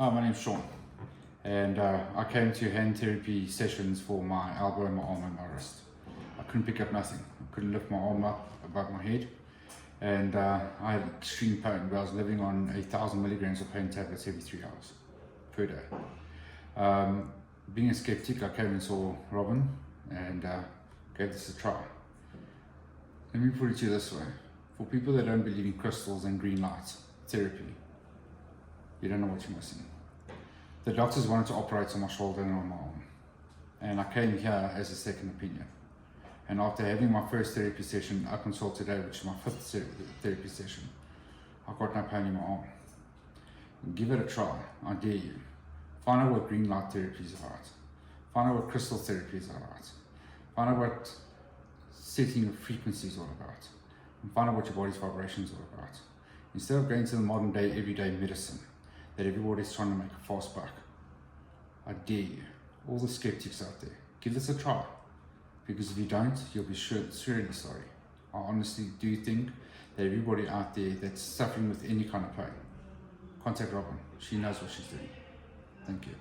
Hi, my name's Sean, and I came to hand therapy sessions for my elbow, my arm and my wrist. I couldn't pick up nothing. I couldn't lift my arm up above my head, and I had extreme pain, but I was living on 1,000 milligrams of pain tablets every 3 hours per day. Being a skeptic, I came and saw Robyn and gave this a try. Let me put it to you this way. For people that don't believe in crystals and green lights therapy, you don't know what you're missing. The doctors wanted to operate on my shoulder and on my arm, and I came here as a second opinion. And after having my first therapy session up until today, which is my 5th therapy session, I've got no pain in my arm. Give it a try, I dare you. Find out what green light therapy is about. Find out what crystal therapy is about. Find out what setting of frequency is all about. And find out what your body's vibration is all about. Instead of going to the modern day, everyday medicine that everybody's trying to make a fast buck, I dare you, all the skeptics out there, give this a try. Because if you don't, you'll be surely sorry. I honestly do think that everybody out there that's suffering with any kind of pain, contact Robyn. She knows what she's doing. Thank you.